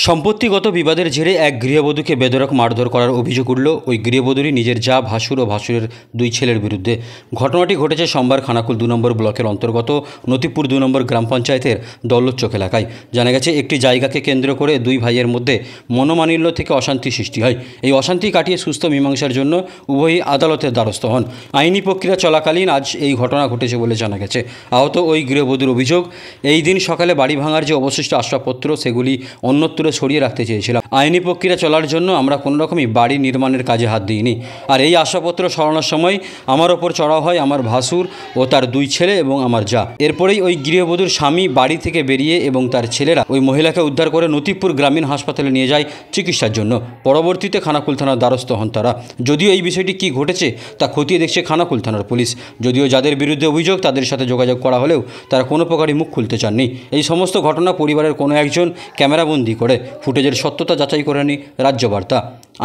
সম্পত্তিগত বিবাদের জেরে এক গৃহবধূকে বেধড়ক মারধর করার অভিযোগ উঠল ওই গৃহবধূরই নিজের যা ভাসুর ও ভাসুরের দুই ছেলের বিরুদ্ধে। ঘটনাটি ঘটেছে সোমবার খানাকুল 2 নম্বর ব্লকের অন্তর্গত নতিপুর 2 নম্বর গ্রাম পঞ্চায়েতের দৌলতচক এলাকায়। জানা গেছে একটি জায়গাকে কেন্দ্র করে দুই ভাইয়ের মধ্যে মনোমালিন্য থেকে অশান্তি সৃষ্টি হয়। এই অশান্তি কাটিয়ে সুস্থ মীমাংসার জন্য উভয়ই আদালতের দ্বারস্থ হন। আইনি প্রক্রিয়া চলাকালীন আজ এই ঘটনা ঘটেছে বলে জানা গেছে। আহত ওই গৃহবধূর অভিযোগ, এই দিন সকালে বাড়ি ভাঙার যে অবশিষ্ট আসবাবপত্র সেগুলি অন্যত্র সরিয়ে রাখতে চেয়েছিলাম। আইনি প্রক্রিয়া চলার জন্য আমরা কোনো রকমই বাড়ি নির্মাণের কাজে হাত দিইনি। আর এই আসবাবপত্র সরানোর সময় আমার ওপর চড়াও হয় আমার ভাসুর ও তার দুই ছেলে এবং আমার যা। এরপরেই ওই গৃহবধূর স্বামী বাড়ি থেকে বেরিয়ে এবং তার ছেলেরা ওই মহিলাকে উদ্ধার করে নতিপুর গ্রামীণ হাসপাতালে নিয়ে যায় চিকিৎসার জন্য। পরবর্তীতে খানাকুল থানার দ্বারস্থ হন তারা। যদিও এই বিষয়টি কী ঘটেছে তা খতিয়ে দেখছে খানাকুল থানার পুলিশ। যদিও যাদের বিরুদ্ধে অভিযোগ তাদের সাথে যোগাযোগ করা হলেও তারা কোনো প্রকারই মুখ খুলতে চাননি। এই সমস্ত ঘটনা পরিবারের কোনো একজন ক্যামেরাবন্দি করে ফুটেজের সত্যতা যাচাই করেনি রাজ্য বার্তা।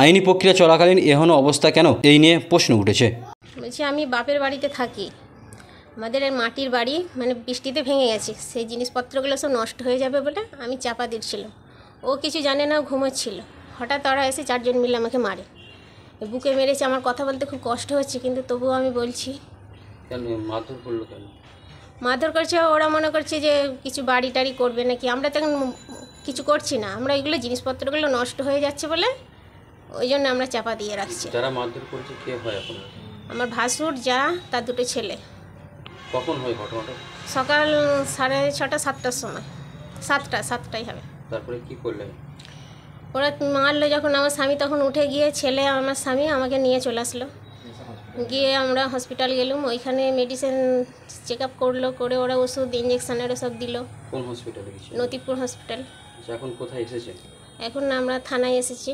আইনি প্রক্রিয়া চলাকালীন এহেন অবস্থা কেন, এই নিয়ে প্রশ্ন উঠেছে। বলছি আমি বাপের বাড়িতে থাকি, আমাদের মাটির বাড়ি মানে বৃষ্টিতে ভেঙে গেছে, সেই জিনিসপত্রগুলো সব নষ্ট হয়ে যাবে বলে আমি চাপা দিচ্ছিলাম। ও কিছু জানে না, ঘুমোচ্ছিল। হঠাৎ ওরা এসে 4 জন মিলে আমাকে মারে, বুকে মেরেছে। আমার কথা বলতে খুব কষ্ট হচ্ছে, কিন্তু তবুও আমি বলছি। কেন মারধর করলো? কেন মারধর করছে? ওরা মনে করছে যে কিছু বাড়ি টাড়ি করবে নাকি। আমরা তো কিছু করছি না, আমরা এগুলো জিনিসপত্রগুলো নষ্ট হয়ে যাচ্ছে বলে ওই জন্য আমরা চাপা দিয়ে রাখছি। যারা মারধর করছে কে হয় এখন? আমার ভাসুর, যা, তার 2 ছেলে। কখন হয় ঘটনাটা? সকাল 6:30 7টার সময়। 7টাই হবে। তারপরে কি করলেন? ওরা মারলো যখন আমার স্বামী, তখন উঠে গিয়ে ছেলে আমার স্বামী আমাকে নিয়ে চলে আসলো। গিয়ে আমরা হসপিটাল গেলাম, ওইখানে মেডিসিন চেক আপ করলো, করে ওরা ওষুধ ইঞ্জেকশনের সব দিল। কোন হসপিটালে গেছিল? নতিপুর হসপিটাল। এখন কোথায় এসেছে? এখন আমরা থানায় এসেছি।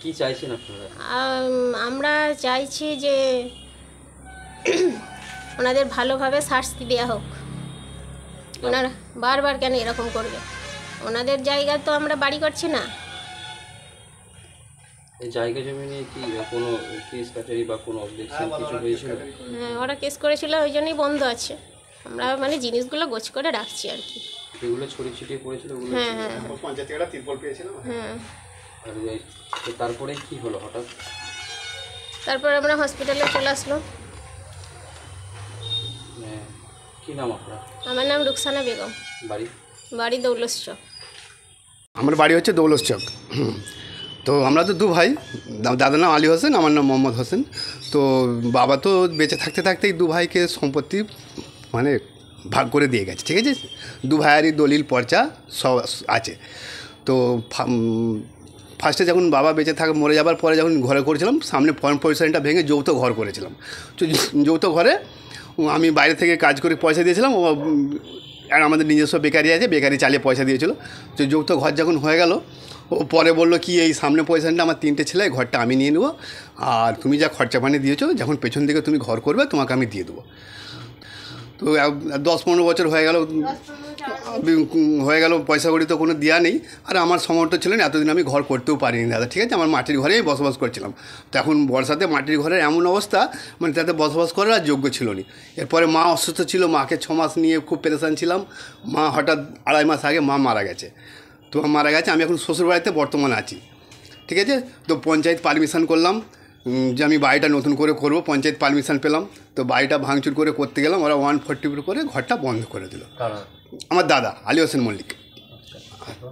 কি চাইছেন আপনারা? আমরা চাইছি যে ওনাদের ভালোভাবে শাস্তি দেওয়া হোক। ওনারা বারবার কেন এরকম করবে? ওনাদের জায়গা তো আমরা বাড়ি করছি না। এই জায়গা জমি নিয়ে কি কোনো কেস কাটারি বা কোনো অবজেকশন কিছু হয়েছিল? হ্যাঁ, ওরা কেস করেছিল, ওই জন্যই বন্ধ আছে। আমরা মানে জিনিসগুলো গোছ করে রাখছি আর কি। যেগুলো ছড়িয়ে ছিটিয়ে পড়েছিল ওগুলো? হ্যাঁ হ্যাঁ পঞ্চায়েত থেকে তিরপল পেয়েছিলাম। হ্যাঁ। আর তারপরে কি হলো হঠাৎ? তারপর আমরা হসপিটালে চলে আসলো। কি নাম আপনার? আমার নাম রুকসানা বেগম। বাড়ি দৌলতচক। আমার বাড়ি হচ্ছে দৌলতচক। তো আমরা তো 2 ভাই, দাদার নাম আলী হোসেন, আমার নাম মোহাম্মদ হোসেন। তো বাবা তো বেঁচে থাকতে থাকতেই 2 ভাইকে সম্পত্তি মানে ভাগ করে দিয়ে গেছে, ঠিক আছে। 2 ভাইয়েরই দলিল পর্চা সব আছে। তো ফার্স্টে যখন বাবা বেঁচে মরে যাবার পরে যখন ঘরে করেছিলাম, সামনে ফর্ম পজিশনটা ভেঙে যৌথ ঘর করেছিলাম। তো যৌথ ঘরে আমি বাইরে থেকে কাজ করে পয়সা দিয়েছিলাম, ও আর আমাদের নিজস্ব বেকারি আছে, বেকারি চালিয়ে পয়সা দিয়েছিল। তো যৌথ ঘর যখন হয়ে গেল, ও পরে বললো কি এই সামনে পয়সাটা আমার 3টে ছেলে, ঘরটা আমি নিয়ে নেবো, আর তুমি যা খরচা পানি দিয়েছো যখন পেছন দিকে তুমি ঘর করবে তোমাকে আমি দিয়ে দেবো। তো 10-15 বছর হয়ে গেল পয়সা কড়ি তো কোনো দেওয়া নেই। আর আমার সামর্থ্য ছিল না, এতদিন আমি ঘর করতেও পারিনি দাদা, ঠিক আছে। আমার মাটির ঘরেই বসবাস করছিলাম। তো এখন বর্ষাতে মাটির ঘরের এমন অবস্থা, মানে তাতে বসবাস করার আর যোগ্য ছিল না। এরপরে মা অসুস্থ ছিল, মাকে 6 মাস নিয়ে খুব পেরেশান ছিলাম। মা হঠাৎ 2.5 মাস আগে মা মারা গেছে। তো মারা গেছে, আমি এখন শ্বশুরবাড়িতে বর্তমানে আছি, ঠিক আছে। তো পঞ্চায়েত পারমিশন করলাম যে আমি বাড়িটা নতুন করে করব, পঞ্চায়েত পারমিশন পেলাম। তো বাড়িটা ভাঙচুর করে করতে গেলাম, ওরা 140 করে ঘরটা বন্ধ করে দিল। আমার দাদা আলী হোসেন মল্লিক,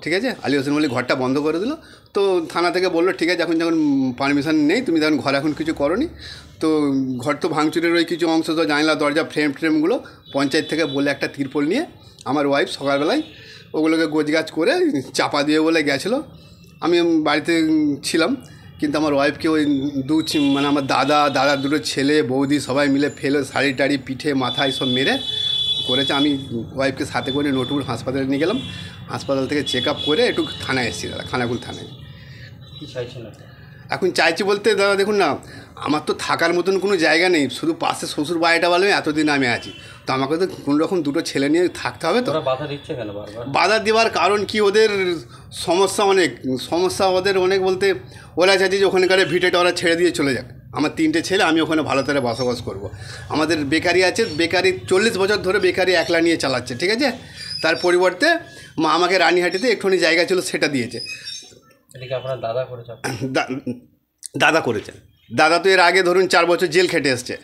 ঠিক আছে। আলী হোসেন মল্লিক ঘরটা বন্ধ করে দিল। তো থানা থেকে বললো ঠিক আছে, এখন যখন পারমিশন নেই তুমি তখন ঘর এখন কিছু করোনি। তো ঘর তো ভাঙচুরের ওই কিছু অংশ তো জানলা দরজা ফ্রেমগুলো পঞ্চায়েত থেকে বলে একটা তিরপল নিয়ে আমার ওয়াইফ সকালবেলায় ওগুলোকে গোছগাছ করে চাপা দিয়ে বলে গেছিলো। আমি বাড়িতে ছিলাম, কিন্তু আমার ওয়াইফকে ওই মানে আমার দাদার 2 ছেলে বৌদি সবাই মিলে ফেলে শাড়ি টাড়ি পিঠে মাথায় সব মেরে করেছে। আমি ওয়াইফকে সাথে করে নটুর হাসপাতালে নিয়ে গেলাম। হাসপাতাল থেকে চেক আপ করে একটু থানায় এসেছি দাদা, খানাকুল থানায়। কী চাইছেন এখন চাইছি বলতে দাদা দেখুন না, আমার তো থাকার মতন কোনো জায়গা নেই, শুধু পাশে শ্বশুর বাড়িটা বলে এতদিন আমি আছি। তো আমাকে তো কোনো রকম 2 ছেলে নিয়ে থাকতে হবে। তো বাধা দিচ্ছে কেন বারবার? বাধা দেওয়ার কারণ কি, ওদের সমস্যা অনেক, সমস্যা ওদের অনেক বলতে ওরা চাইছে যে ওখানকার ভিটেটা ওরা ছেড়ে দিয়ে চলে যাক। আমার 3টে ছেলে, আমি ওখানে ভালো করে বসবাস করব। আমাদের বেকারি আছে, বেকারি 40 বছর ধরে বেকারি একলা নিয়ে চালাচ্ছে, ঠিক আছে। তার পরিবর্তে মা আমাকে রানীহাটিতে একটুখানি জায়গা ছিল সেটা দিয়েছে। এদিকে আপনার দাদা করেছে? দাদা করেছেন। দাদা তো এর আগে ধরুন 4 বছর জেল খেটে এসছে।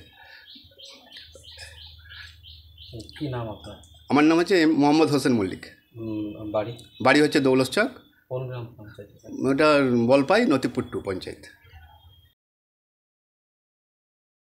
কী নাম আপনার? আমার নাম হচ্ছে মোহাম্মদ হোসেন মল্লিক। বাড়ি? বাড়ি হচ্ছে দৌলতচক, কোন গ্রাম পঞ্চায়েত? ওটা বলপাই, নতিপুর 2 পঞ্চায়েত।